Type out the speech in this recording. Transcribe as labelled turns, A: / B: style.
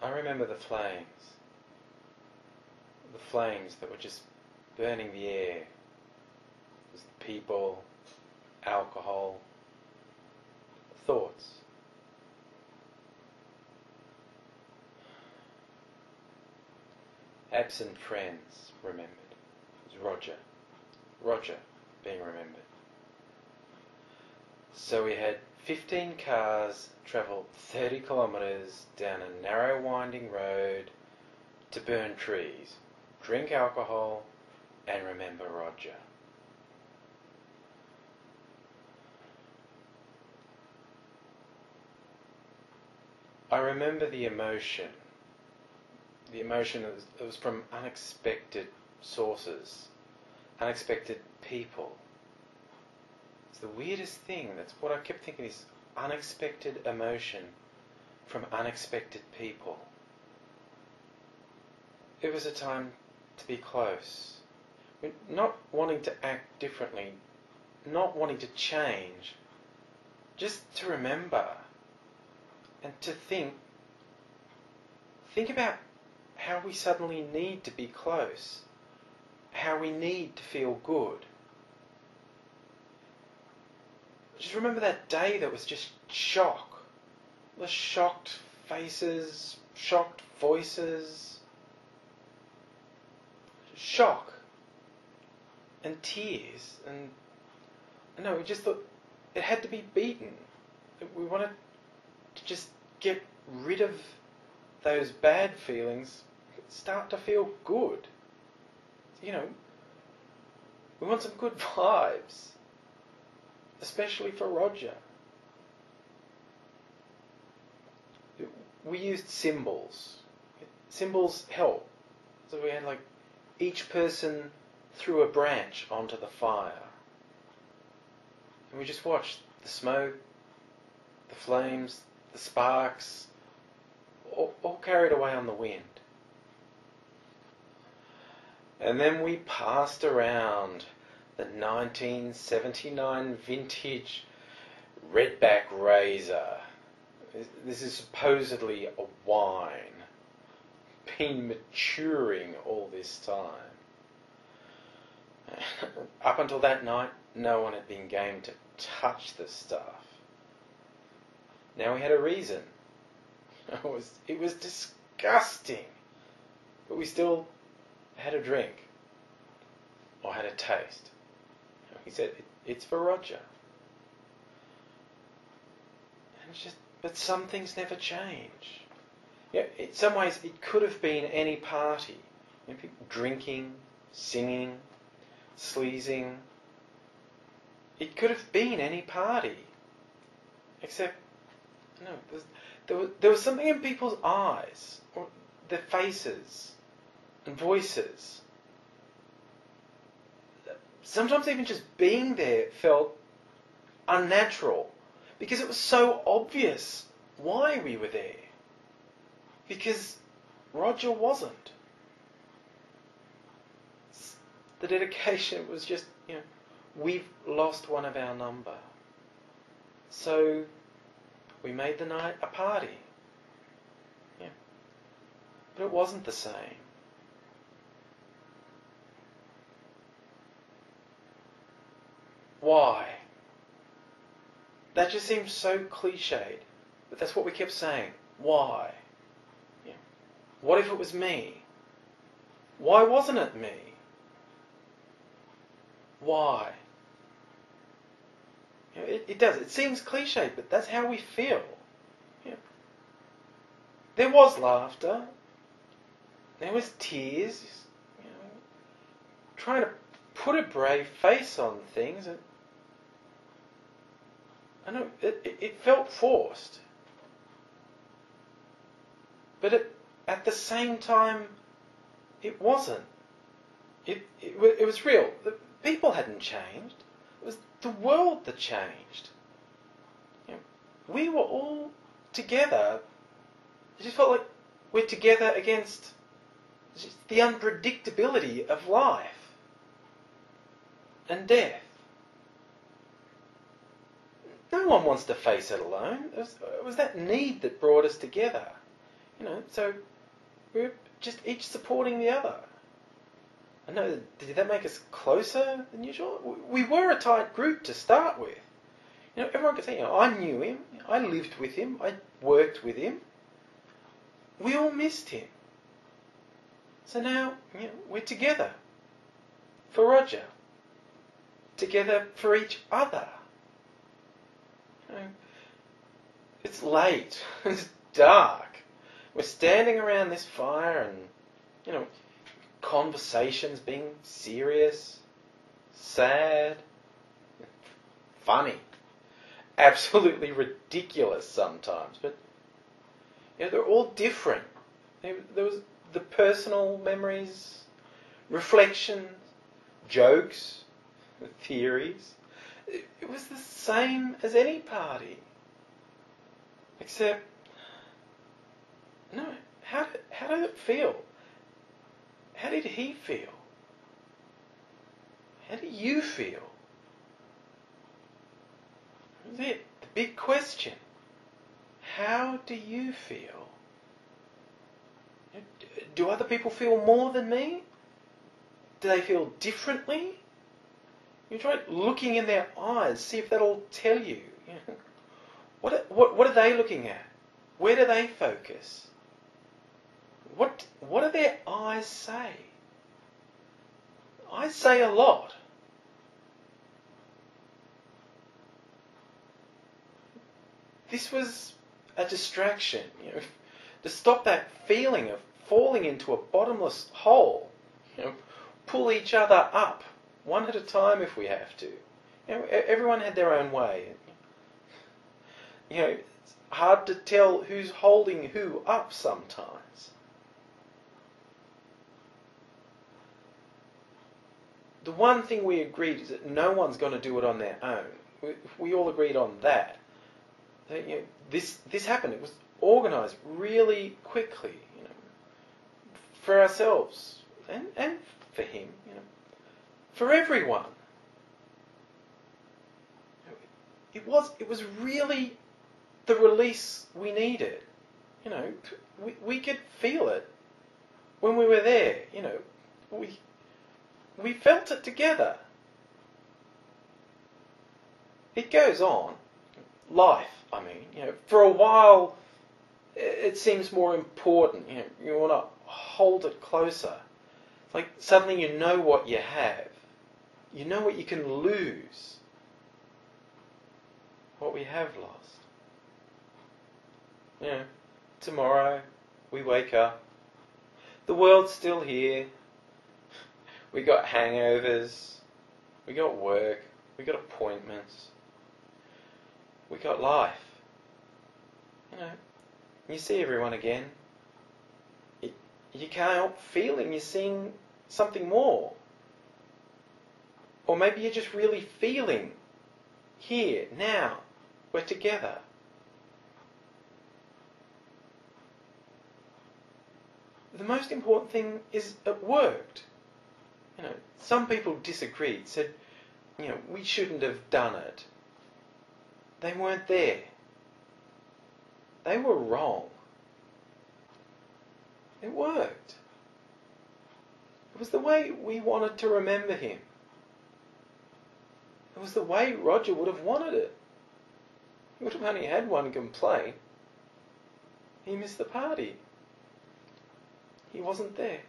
A: I remember the flames. The flames that were just burning the air. It was people, alcohol, thoughts. Absent friends remembered. It was Roger. Roger being remembered. So we had 15 cars travel 30 kilometres down a narrow winding road to burn trees, drink alcohol and remember Roger. I remember the emotion. The emotion that was from unexpected sources, unexpected people. It's the weirdest thing. That's what I kept thinking, is unexpected emotion from unexpected people. It was a time to be close. Not wanting to act differently, not wanting to change, just to remember and to think about how we suddenly need to be close, how we need to feel good. Just remember that day that was just shock. The shocked faces, shocked voices, shock and tears, and we just thought it had to be beaten. We wanted to just get rid of those bad feelings, start to feel good. We want some good vibes, especially for Roger. We used symbols. Symbols help. So we had each person threw a branch onto the fire. And we just watched the smoke, the flames, the sparks, all carried away on the wind. And then we passed around the 1979 vintage Redback Razor. This is supposedly a wine, been maturing all this time. Up until that night, no one had been game to touch the stuff. Now we had a reason. It was disgusting, but we still had a drink, or had a taste. He said, it's for Roger. And it's just, but some things never change. In some ways, it could have been any party. People drinking, singing, sleazing. It could have been any party. Except, there was something in people's eyes, or their faces, and voices. Sometimes even just being there felt unnatural, because it was so obvious why we were there. Because Roger wasn't. The dedication was just, we've lost one of our number. So we made the night a party. But it wasn't the same. Why? That just seems so cliched. But that's what we kept saying. Why? What if it was me? Why wasn't it me? Why? It does. It seems cliched, but that's how we feel. There was laughter. There was tears. Trying to put a brave face on things. I know it felt forced. But at the same time, it wasn't. It was real. The people hadn't changed. It was the world that changed. We were all together. It just felt like we're together against the unpredictability of life and death. No one wants to face it alone. It was that need that brought us together. So we were just each supporting the other. I know, did that make us closer than usual? We were a tight group to start with. Everyone could say, I knew him, I lived with him, I worked with him. We all missed him. So now, we're together for Roger, together for each other. It's late, it's dark. We're standing around this fire and, conversations being serious, sad, funny, absolutely ridiculous sometimes, but they're all different. There was the personal memories, reflections, jokes, theories. It was the same as any party, except, no, how did it feel? How did he feel? How do you feel? That was it, the big question. How do you feel? Do other people feel more than me? Do they feel differently? You try looking in their eyes, see if that'll tell you. What are they looking at? Where do they focus? What do their eyes say? Eyes say a lot. This was a distraction, to stop that feeling of falling into a bottomless hole. Pull each other up, one at a time if we have to. Everyone had their own way. It's hard to tell who's holding who up sometimes. The one thing we agreed is that no one's going to do it on their own. We all agreed on that. This happened. It was organised really quickly, for ourselves and for him, for everyone. It was really the release we needed. We could feel it when we were there. We felt it together. It goes on. Life, for a while it seems more important. You want to hold it closer. It's like suddenly you know what you have. You know what you can lose. What we have lost. Tomorrow we wake up. The world's still here. We got hangovers. We got work. We got appointments. We got life. You see everyone again. You can't help feeling you're seeing something more. Or maybe you're just really feeling here, now, we're together. The most important thing is it worked. Some people disagreed, said, we shouldn't have done it. They weren't there. They were wrong. It worked. It was the way we wanted to remember him. It was the way Roger would have wanted it. He would have only had one complaint. He missed the party. He wasn't there.